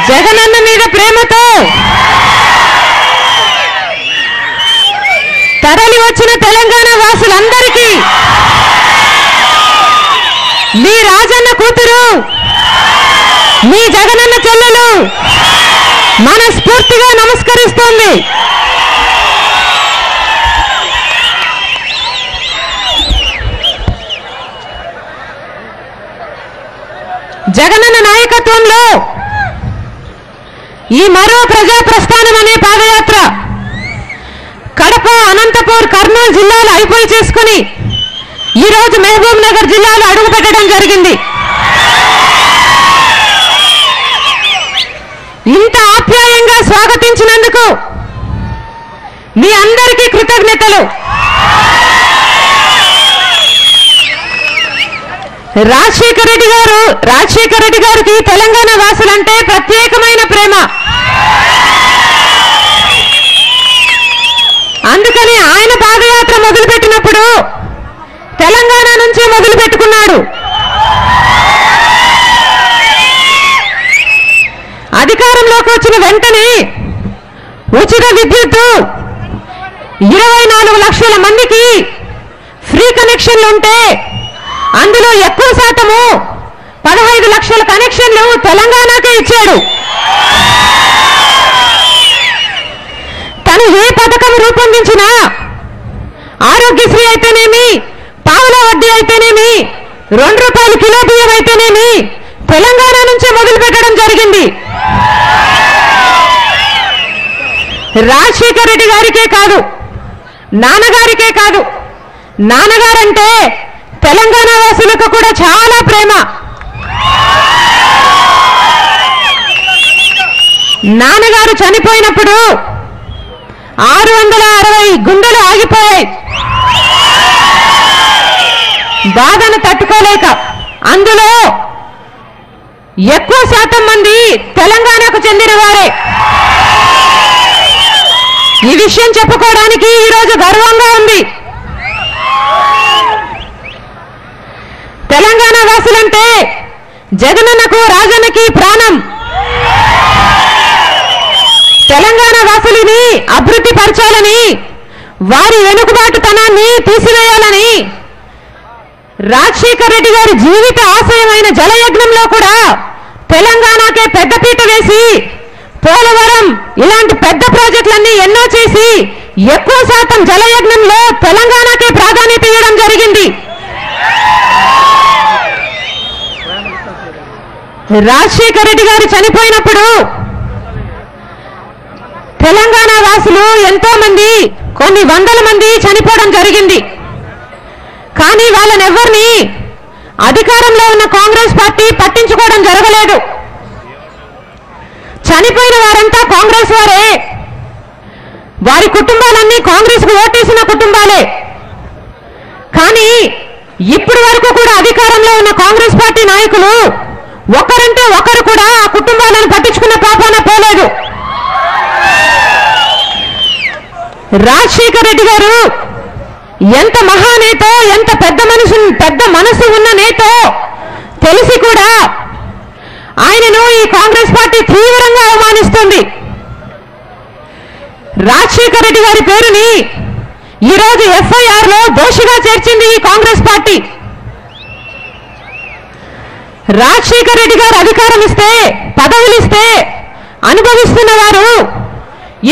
జగనన్న మీద ప్రేమతో తరలి వచ్చిన తెలంగాణ వాసులందరికీ మీ రాజన్న కూతురు, మీ జగనన్న చెల్లెలు మనస్ఫూర్తిగా నమస్కరిస్తోంది. జగనన్న నాయకత్వంలో ఈ మరో ప్రజా ప్రస్థానం అనే పాదయాత్ర కడప, అనంతపూర్, కర్నూలు జిల్లాలు అయిపోయి చేసుకుని ఈరోజు మహబూబ్ నగర్ జిల్లాలో అడుగుపెట్టడం జరిగింది. ఇంత ఆప్యాయంగా స్వాగతించినందుకు మీ అందరికీ కృతజ్ఞతలు. రాజశేఖర రెడ్డి గారికి తెలంగాణ వాసులంటే ప్రత్యేకమైన ప్రేమ. అందుకని ఆయన పాదయాత్ర మొదలుపెట్టినప్పుడు తెలంగాణ నుంచే మొదలు పెట్టుకున్నాడు. అధికారంలోకి వచ్చిన వెంటనే ఉచిత విద్యుత్తు 24 లక్షల మందికి ఫ్రీ కనెక్షన్లు ఉంటే అందులో ఎక్కువ శాతము 15 లక్షల కనెక్షన్లు తెలంగాణకే ఇచ్చాడు. తను ఏ పథకం రూపొందించినా ఆరోగ్యశ్రీ అయితేనేమి, పావుల వడ్డీ అయితేనేమి, 2 రూపాయల కిలో బియ్యం అయితేనేమి తెలంగాణ నుంచే మొదలు పెట్టడం జరిగింది. రాజశేఖర రెడ్డి గారికే కాదు, నాన్నగారికే కాదు, నాన్నగారంటే తెలంగాణ వాసులకు కూడా చాలా ప్రేమ. నాన్నగారు చనిపోయినప్పుడు 660 గుండెలు ఆగిపోయాయి. బాధను తట్టుకోలేక అందులో ఎక్కువ శాతం మంది తెలంగాణకు చెందిన వారే. ఈ విషయం చెప్పుకోవడానికి ఈరోజు గర్వంగా ఉంది. తెలంగాణ వాసులంటే జగనన్నకు, రాజన్నకి ప్రాణం. తెలంగాణ వాసులని అభివృద్ధి పరచాలని, వారి వెనుకబాటుతనాన్ని తీసివేయాలని రాజశేఖర రెడ్డి గారి జీవిత ఆశయమైన జలయజ్ఞంలో కూడా తెలంగాణకే పెద్దపీట వేసి పోలవరం ఇలాంటి పెద్ద ప్రాజెక్టులన్నీ ఎన్నో చేసి ఎక్కువ శాతం జలయజ్ఞంలో తెలంగాణకే ప్రాధాన్యత ఇవ్వడం జరిగింది. రాజశేఖర రెడ్డి గారు చనిపోయినప్పుడు తెలంగాణ వాసులు ఎంతో మంది, కొన్ని వందల మంది చనిపోవడం జరిగింది. కానీ వాళ్ళనెవ్వరిని అధికారంలో ఉన్న కాంగ్రెస్ పార్టీ పట్టించుకోవడం జరగలేదు. చనిపోయిన వారంతా కాంగ్రెస్ వారే, వారి కుటుంబాలన్నీ కాంగ్రెస్ కు ఓటేసిన కుటుంబాలే. కానీ ఇప్పటి వరకు కూడా అధికారంలో ఉన్న కాంగ్రెస్ పార్టీ నాయకులు ఒకరంటే ఒకరు కూడా ఆ కుటుంబాలను పట్టించుకున్న పాపాన పోలేదు. రాజశేఖర రెడ్డి గారు ఎంత మహానేతో, ఎంత పెద్ద మనసు ఉన్న నేతో తెలిసి కూడా ఆయనను ఈ కాంగ్రెస్ పార్టీ తీవ్రంగా అవమానిస్తుంది. రాజశేఖర రెడ్డి గారి పేరుని ఈరోజు FIR లో దోషిగా చేర్చింది ఈ కాంగ్రెస్ పార్టీ. రాజశేఖర రెడ్డి గారు అధికారం ఇస్తే, పదవులిస్తే అనుభవిస్తున్న వారు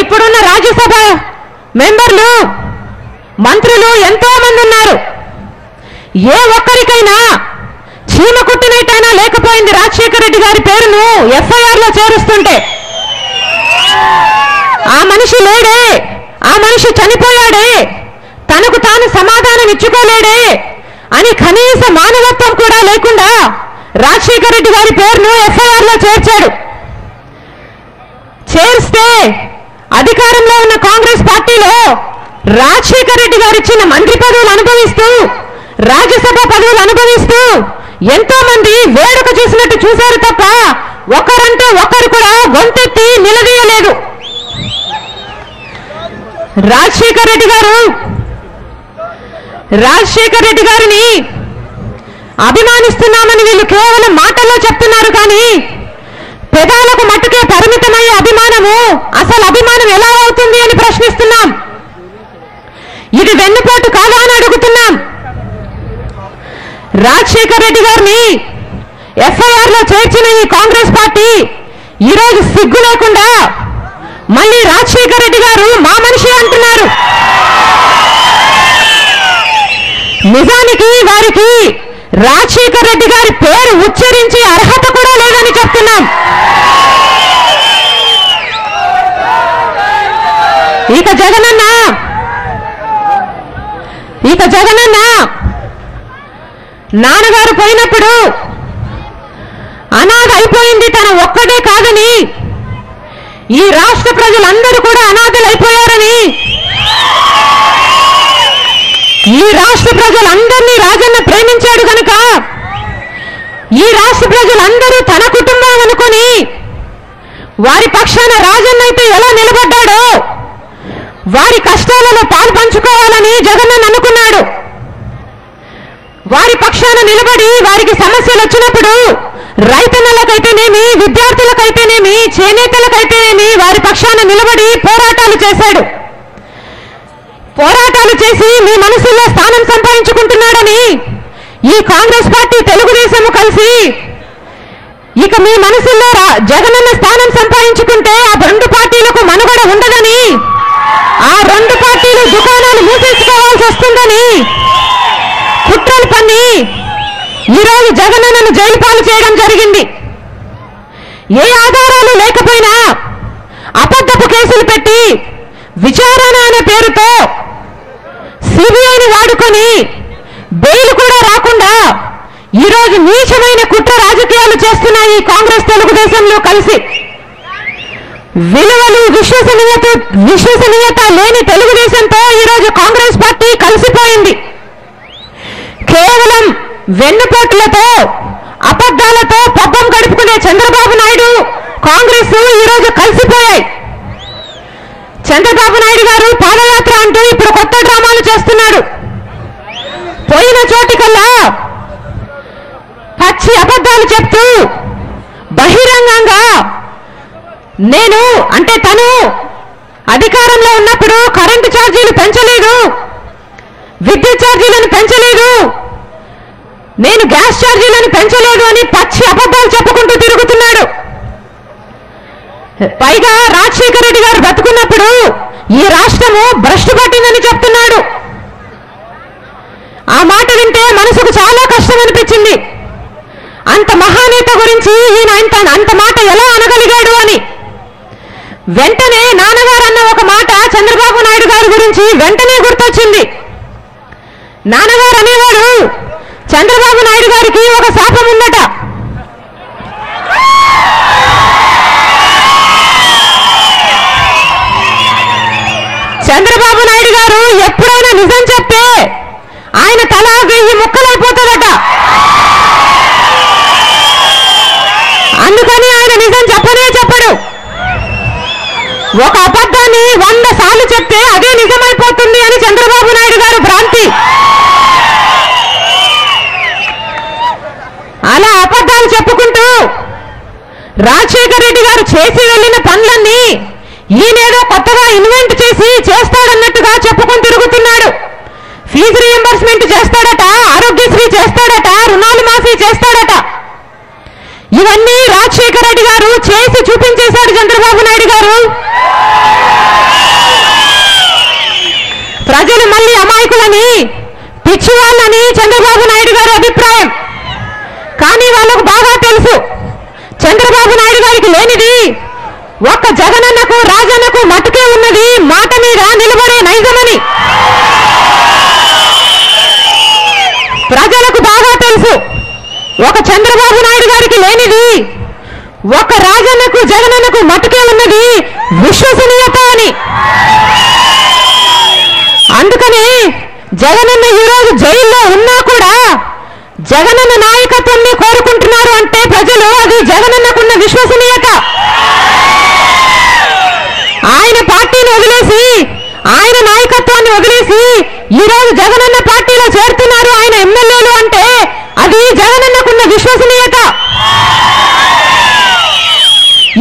ఇప్పుడున్న రాజ్యసభ మెంబర్లు, మంత్రులు ఎంతో మంది ఉన్నారు. ఏ ఒక్కరికైనా చీమ కుట్టినట్టైనా లేకపోయింది రాజశేఖర రెడ్డి గారి పేరును FIR లో చేరుస్తుంటే. ఆ మనిషి లేడే, ఆ మనిషి చనిపోయాడే, తనకు తాను సమాధానం ఇచ్చుకోలేడే అని కనీస మానవత్వం కూడా లేకుండా రాజశేఖర రెడ్డి గారి పేరును FIR లో చేర్చాడు. చేర్స్తే అధికారంలో ఉన్న కాంగ్రెస్ పార్టీలో రాజశేఖర రెడ్డి గారు ఇచ్చిన మంత్రి పదవులు అనుభవిస్తూ, రాజ్యసభ పదవులు అనుభవిస్తూ ఎంతో మంది వేడుక చూసినట్టు చూశారు తప్ప ఒకరంటే ఒకరు కూడా గొంతెత్తి నిలదీయలేదు. రాజశేఖర రెడ్డి గారిని అభిమానిస్తున్నామని వీళ్ళు కేవలం మాటల్లో చెప్తున్నారు కానీ పెదాలకు మట్టుకే అసలు అభిమానం ఎలా అవుతుంది అని ప్రశ్నిస్తున్నాం. ఇది వెన్నుపోటు కాదా అని అడుగుతున్నాం. రాజశేఖర్ రెడ్డి గారిని ఎఫ్ఐఆర్ లో చేర్చిన ఈ కాంగ్రెస్ పార్టీ ఈరోజు సిగ్గు లేకుండా మళ్ళీ రాజశేఖర్ రెడ్డి గారు మా మనిషి అంటున్నారు. నిజానికి వారికి రాజశేఖర్ రెడ్డి గారి పేరు ఉచ్చరించే అర్హత కూడా లేదని చెప్తున్నాం. ఇక జగనన్న నాన్నగారు పోయినప్పుడు అనాథ అయిపోయింది తన ఒక్కడే కాదని, ఈ రాష్ట్ర ప్రజలందరూ కూడా అనాథలైపోయారని, ఈ రాష్ట్ర ప్రజలందరినీ రాజన్న ప్రేమించాడు కనుక ఈ రాష్ట్ర ప్రజలందరూ తన కుటుంబం అనుకొని వారి పక్షాన రాజన్న అయితే ఎలా నిలబడ్డాడో వారి కష్టాలలో పాలు పంచుకోవాలని జగనన్న అనుకున్నాడు. వారి పక్షాన నిలబడి వారికి సమస్యలు వచ్చినప్పుడు రైతన్నలకైతేనేమి, విద్యార్థులకైతేనేమి, చేనేతలకైతేనేమి వారి పక్షాన నిలబడి పోరాటాలు చేశాడు. పోరాటాలు చేసి మీ మనసులో స్థానం సంపాదించుకుంటున్నాడని ఈ కాంగ్రెస్ పార్టీ, తెలుగుదేశం కలిసి ఇక మీ మనసుల్లో జగనన్న స్థానం సంపాదించుకుంటే ఆ రెండు పార్టీలకు మనుగడ ఉండదని, ఆ రెండు పార్టీలు దుకాణాలు మూసేసుకోవాల్సి వస్తుందని కుట్రలు పన్ని ఈరోజు జగనన్నను జైలు పాలు చేయడం జరిగింది. ఏ ఆధారాలు లేకపోయినా అబద్ధపు కేసులు పెట్టి విచారణ అనే పేరుతో సిబిఐని వాడుకొని బెయిల్ కూడా రాకుండా ఈరోజు నీచమైన కుట్ర రాజకీయాలు చేస్తున్నాయి ఈ కాంగ్రెస్ తెలుగుదేశంలో కలిసి. విలువలు, విశ్వసనీయత లేని తెలుగుదేశంతో ఈరోజు కాంగ్రెస్ పార్టీ కలిసిపోయింది. కేవలం వెన్నుపోట్లతో, అబద్ధాలతో పబ్బం గడుపుకునే చంద్రబాబు నాయుడు, కాంగ్రెస్ ఈరోజు కలిసిపోయాయి. చంద్రబాబు నాయుడు గారు పాదయాత్ర అంటూ ఇప్పుడు కొత్త డ్రామాలు చేస్తున్నాడు. పోయిన చోటికల్లా పచ్చి అబద్ధాలు చెప్తూ బహిరంగంగా తను అధికారంలో ఉన్నప్పుడు కరెంటు ఛార్జీలు పెంచలేదు, విద్యుత్ ఛార్జీలను పెంచలేదు, నేను గ్యాస్ ఛార్జీలను పెంచలేదు అని పచ్చి అబద్ధాలు చెప్పుకుంటూ తిరుగుతున్నాడు. పైగా రాజశేఖర్ రెడ్డి గారు బతుకున్నప్పుడు ఈ రాష్ట్రము భ్రష్టు పట్టిందని చెప్తున్నాడు. ఆ మాట వింటే మనసుకు చాలా కష్టం అనిపించింది. అంత మహానేత గురించి ఈయన అంత మాట ఎలా అనగలిగాడు అని. వెంటనే నాన్నగారు అన్న ఒక మాట చంద్రబాబు నాయుడు గారి గురించి వెంటనే గుర్తొచ్చింది. నాన్నగారు అనేవాడు చంద్రబాబు నాయుడు గారికి ఒక శాపం ఉందట. చంద్రబాబు నాయుడు గారు ఎప్పుడైనా నిజం చెప్తే ఆయన తల 1000 ముక్కలైపోతుందట. అందుకని ఆయన నిజం చెప్పడు. ఒక అబద్ధాన్ని 100 సార్లు చెప్తే అదే నిజమైపోతుంది అని చంద్రబాబు నాయుడు గారు భ్రాంతి. అలా అబద్ధాలు చెప్పుకుంటూ రాజశేఖర్ రెడ్డి గారు చేసి వెళ్ళిన పనులన్నీ ఈయనేదో కొత్తగా ఇన్వెంట్ చేసి చేస్తాడన్నట్టుగా చెప్పుకొని తిరుగుతున్నాడు. ఫీజు రీయింబర్స్మెంట్ చేస్తాడట, ఆరోగ్యశ్రీ చేస్తాడట, రుణాలు మాఫీ చేస్తాడట. ఇవన్నీ రాజశేఖర్ రెడ్డి గారు చేసి చూపించేశాడు చంద్రబాబు నాయుడు గారు. ప్రజలు మళ్ళీ అమాయకులని, పిచ్చివాళ్ళని చంద్రబాబు నాయుడు గారి అభిప్రాయం. కానీ వాళ్ళకు బాగా తెలుసు చంద్రబాబు నాయుడు గారికి లేనిది ఒక్క జగనన్నకు, రాజన్నకు మటుకే ఉన్నది మాట మీద నిలబడే నైజమని. ప్రజలకు బాగా తెలుసు ఒక చంద్రబాబు నాయుడు గారికి లేనిది ఒక రాజన్నకు, జగనన్నకు మటుకే ఉన్నది విశ్వసనీయత అని. అందుకని జగనన్న ఈరోజు జైల్లో ఉన్నా కూడా జగనన్న నాయకత్వాన్ని కోరుకుంటున్నారు అంటే ప్రజలు అది జగనన్నకున్న విశ్వసనీయత. ఆయన పార్టీని వదిలేసి, ఆయన నాయకత్వాన్ని వదిలేసి ఈరోజు జగనన్న పార్టీలో చేరుతున్నారు ఆయన ఎమ్మెల్యేలు అంటే అది జగనన్నకున్న విశ్వసనీయత.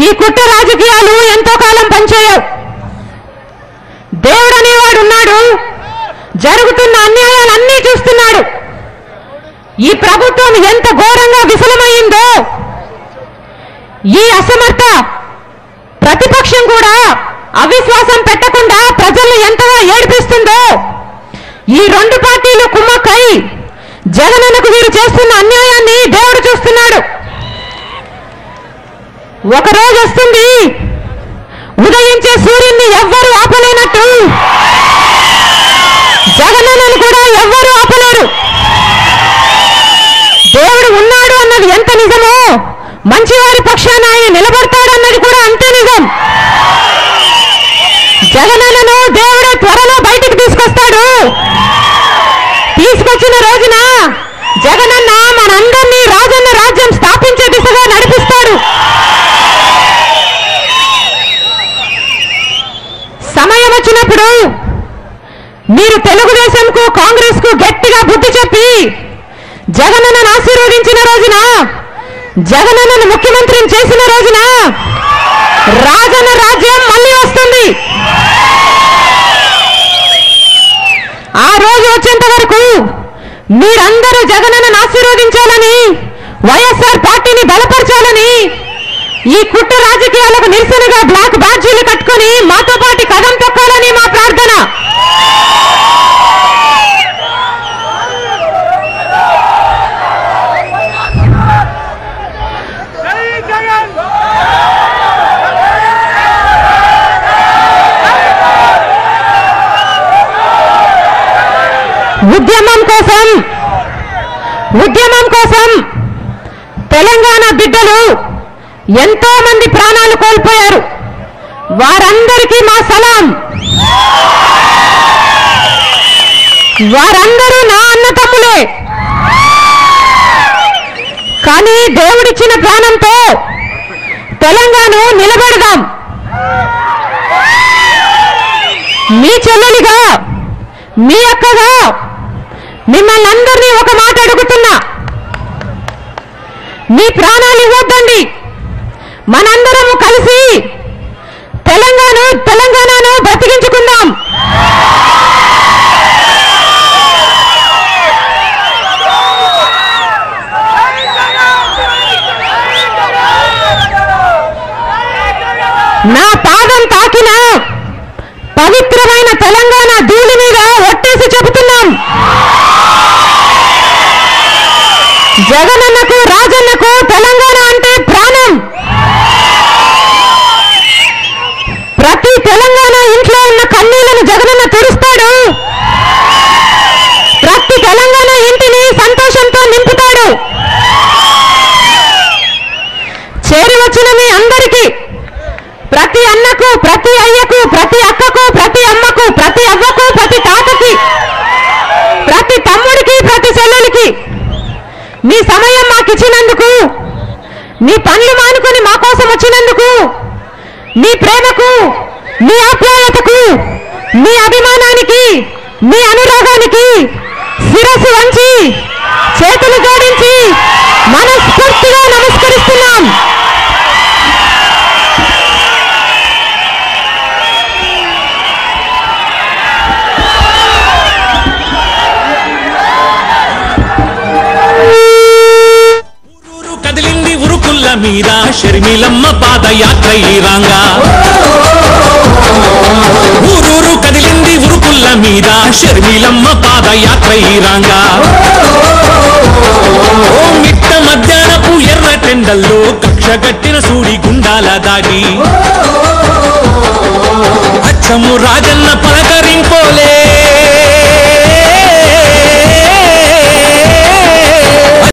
ఈ కుట్ర రాజకీయాలు ఎంతో కాలం పనిచేయవు. ప్రభుత్వం ఎంత ఘోరంగా విఫలమైందో, ఈ అసమర్థ ప్రతిపక్షం కూడా అవిశ్వాసం పెట్టకుండా ప్రజల్ని ఎంతగా ఏడిపిస్తుందో, ఈ రెండు పార్టీలు కుమ్మక్కై జగనన్నకు వీరు చేస్తున్న అన్యాయాన్ని దేవుడు చూస్తున్నాడు. ఒక రోజు వస్తుంది, ఉదయించే సూర్యుడిని ఎవ్వరూ ఆపలేనట్టు జగనన్నను కూడా ఎవ్వరూ ఆపలేరు. దేవుడు ఉన్నాడు అన్నది ఎంత నిజమో, మంచివారి పక్షాన ఆయన నిలబడతాడన్నది కూడా అంతే నిజం. జగనన్నను దేవుడు త్వరలో బయటికి తీసుకొస్తాడు. తీసుకొచ్చిన రోజున జగనన్న మనందరినీ రాజన్న రాజ్యం స్థాపించే దిశగా నడిపిస్తాడు. సమయం వచ్చినప్పుడు మీరు తెలుగుదేశంకు కాంగ్రెస్కు గట్టిగా బుద్ధి చెప్పి జగనన్నను ఆశీర్వదించిన రోజున, జగనన్నను ముఖ్యమంత్రిని చేసిన రోజున రాజన్న రాజ్యం మళ్ళీ వస్తుంది. ఆ రోజు వచ్చేంత వరకు మీరందరూ జగనన్నను ఆశీర్వదించాలని, వైఎస్ఆర్ పార్టీని బలపరచాలని, ఈ కుట్ర రాజకీయాలకు నిరసనగా బ్లాక్ బ్యాడ్జీలు కట్టుకొని మాతో పాటు కదం తొక్కాలని మా ప్రార్థన. ఉద్యమం కోసం తెలంగాణ బిడ్డలు ఎంతో మంది ప్రాణాలు కోల్పోయారు. వారందరికీ మా సలాం. వారందరూ నా అన్నతమ్ములే. కానీ దేవుడిచ్చిన ప్రాణంతో తెలంగాణ నిలబెడదాం. మీ చెల్లెలిగా, మీ అక్కగా మిమ్మల్ని అందరినీ ఒక మాట అడుగుతున్నా, మీ ప్రాణాలు ఇవ్వద్దండి. మనందరము కలిసి తెలంగాణను బ్రతికించుకుందాం. నా పాదం తాకిన పవిత్రమైన తెలంగాణ ధూళి మీద ఒట్టేసి చెబుతున్నాం, జగనన్నకు రాజన్నకు తెలంగాణ అంటే ప్రాణం. ప్రతి తెలంగాణ ఇంట్లో ఉన్న కన్నీళ్లను జగనన్న తుడుస్తాడు. ప్రతి తెలంగాణ ఇంటిని సంతోషంతో నింపుతాడు. చేరి వచ్చిన మీ అందరికీ, ప్రతి అన్నకు, ప్రతి అయ్యకు, ప్రతి అక్కకు, ప్రతి అమ్మకు, ప్రతి అవ్వకు, ప్రతి తాతకి, ప్రతి తమ్ముడికి, ప్రతి చెల్లెలికి మీ సమయం మాకు ఇచ్చినందుకు, మీ పనులు మానుకొని మా కోసం వచ్చినందుకు, మీ ప్రేమకు, మీ ఆప్యాయతకు, మీ అభిమానానికి, మీ అనురాగానికి శిరస్సు వంచి చేతులు జోడించి మనస్ఫూర్తిగా నమస్కరిస్తున్నాం. మీద షర్మిలమ్మ పాదయాత్ర ఈరాంగా, ఊరూరు కదిలింది ఉరుకుల్ల మీద షర్మిలమ్మ పాదయాత్ర ఈరాంగా. మిట్ట మధ్యాహ్నపు ఎర్ర టెండల్లో కక్ష కట్టిన సూడి గుండాల దాడి, అచ్చము రాజన్న పలకరింపోలే